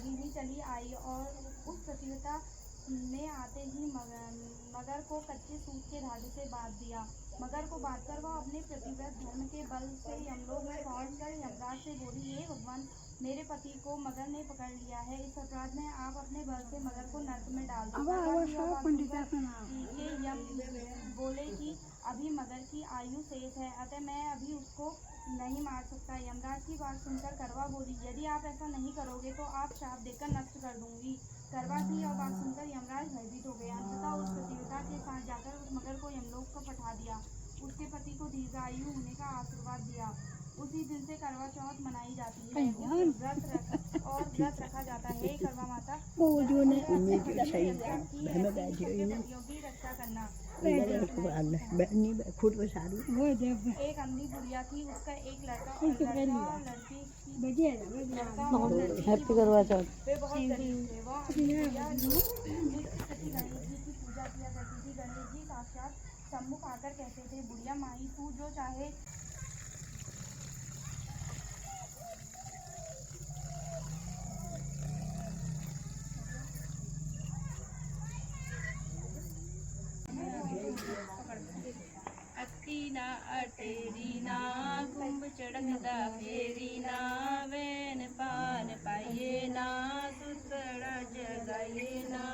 आगे ही चली आई और उस प्रतियोगिता में आते ही मगर को कच्चे सूत के धागे से बांध दिया। मगर को बांधकर वह अपने प्रतिव्रत धर्म के बल से यमलोक में पहुंचकर यमराज से बोली, हे भगवान, मेरे पति को मगर ने पकड़ लिया है। इस अपराध में आप अपने बल से मगर को नर्क में डाल दो। यम बोले कि अभी मगर की आयु शेष है, अतः मैं अभी उसको नहीं मार सकता। यमराज की बात सुनकर करवा बोली, यदि आप ऐसा नहीं करोगे तो आप श्राप देकर नष्ट कर दूंगी। करवा की यह बात सुनकर यमराज भयभीत हो गए। अंततः उस प्रतियोगिता के साथ जाकर उस मगर को यमलोक को पठा दिया। उसके पति को दीर्घायु होने का आशीर्वाद दिया। उसी दिन से करवा चौथ मनाई जाती है। व्रत रखा जाता है। करवा माता की रक्षा करना। एक अंधी बुढ़िया थी, उसका एक लड़का और लड़की हैप्पी करवा चौथ। वे बहुत गरीब थे। वह गणेश जी की पूजा किया करती थी। गणेश जी साक्षात सम्मुख आकर कहते थे, बुढ़िया माई, तू जो चाहे ना अटेरी ना कुंभ चढ़कदा फेरी ना वैन पान पाइये ना सुतड़ा जगाइए ना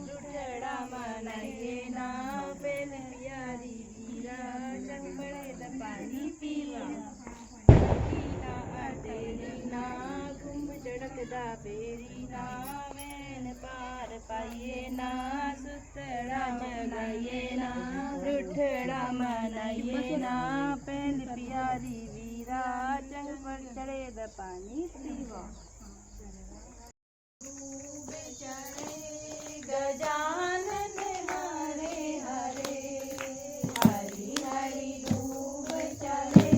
जुठड़ा मनाइए ना बेल प्यारी वीरा चंग पड़े पानी पीवा। ना अटेरी ना कुंभ चढ़कदा फेरी ना वैन पार पाइये ना सुतड़ा जगाइए ना जुठड़ा मनाइए ना पहल प्यारी वीरा चंग पर चढ़े द पानी पीवा। गजानन हरे हरे हरि हरि डूब चले।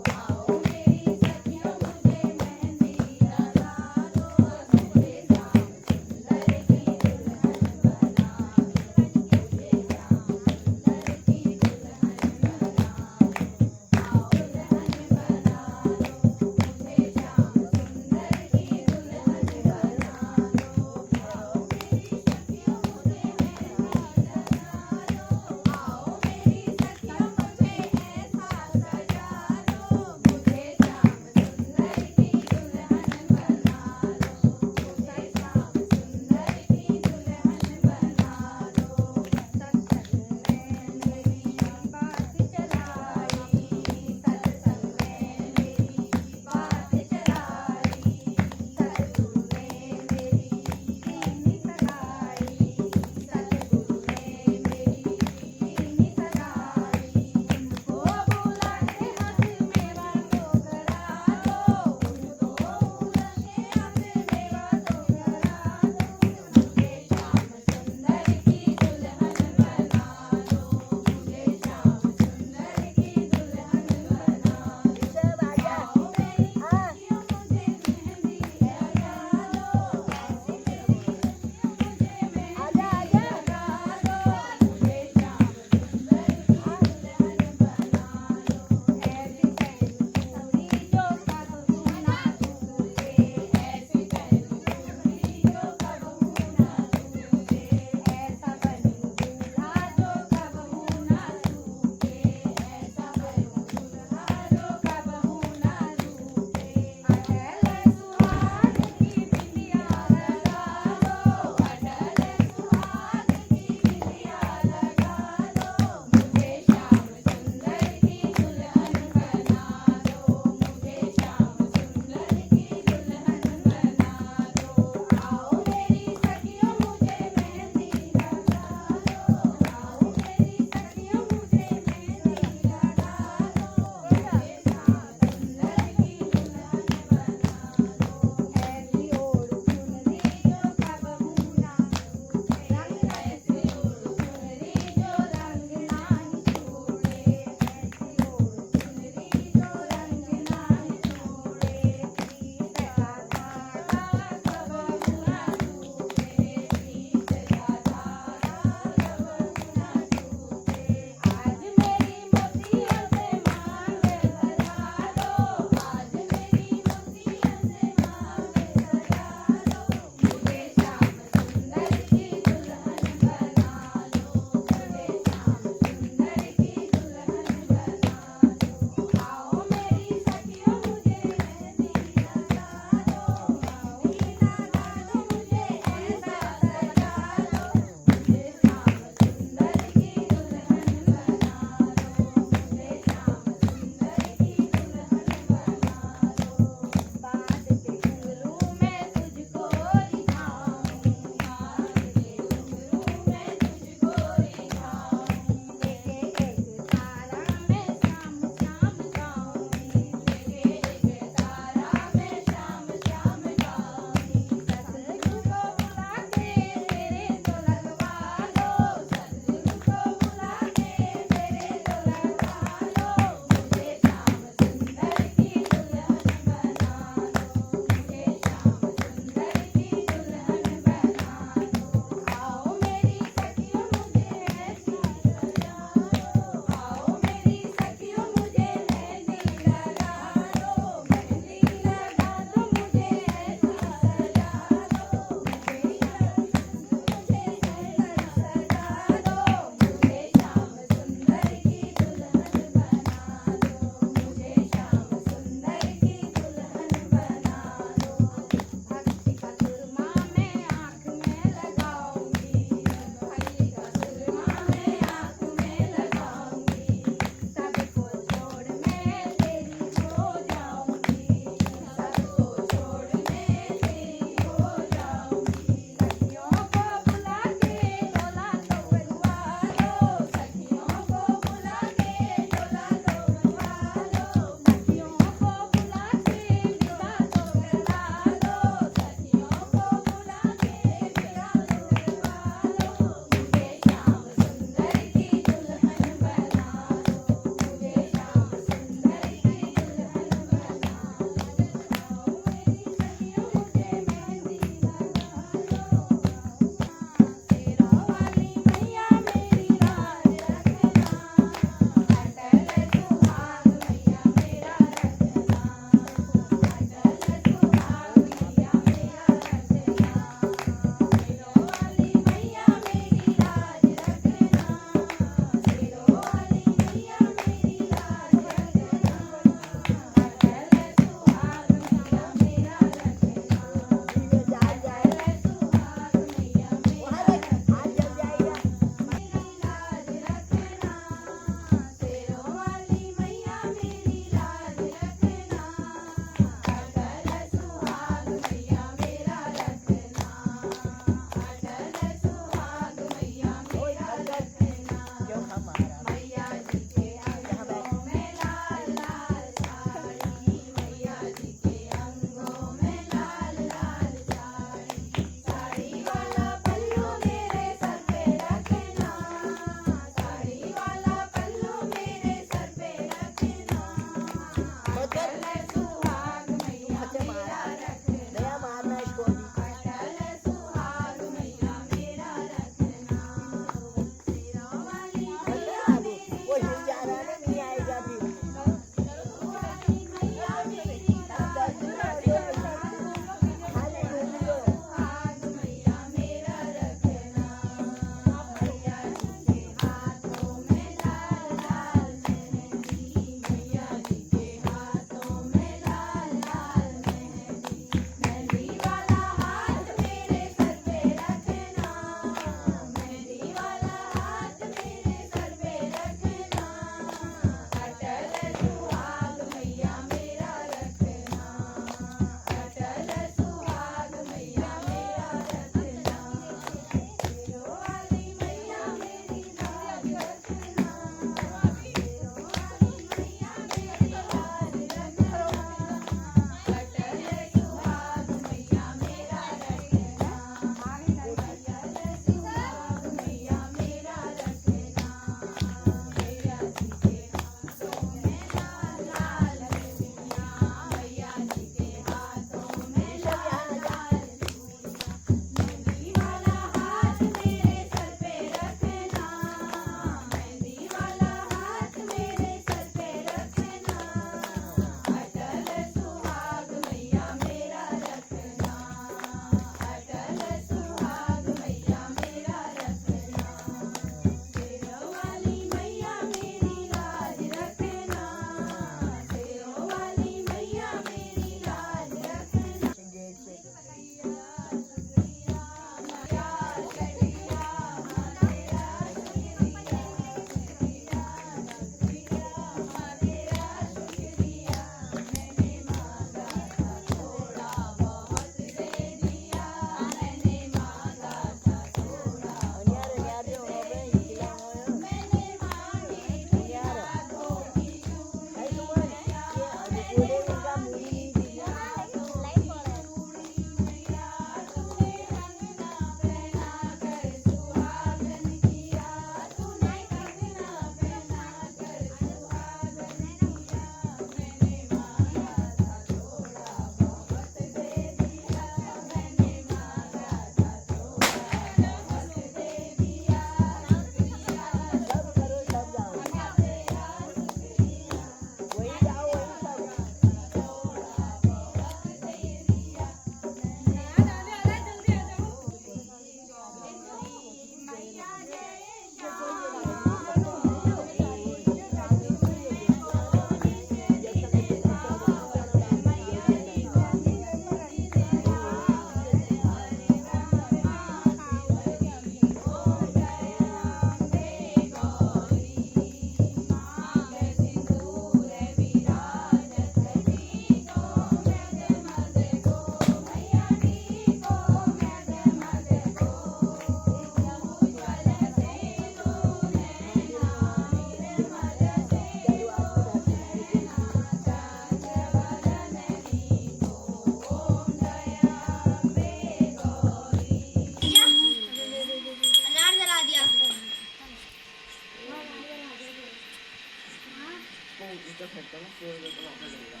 मैं नीचे फेंकता हूँ फिर तो वापस लगेगा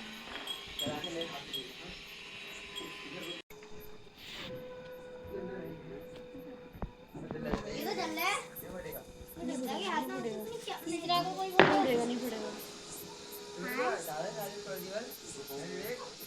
चला के मेरे हाथ में ये तो चल रहा है ये बढ़ेगा लगे हाथ में क्या तीसरा को कोई बोल नहीं पड़ेगा ज़्यादा छोड़ दी बस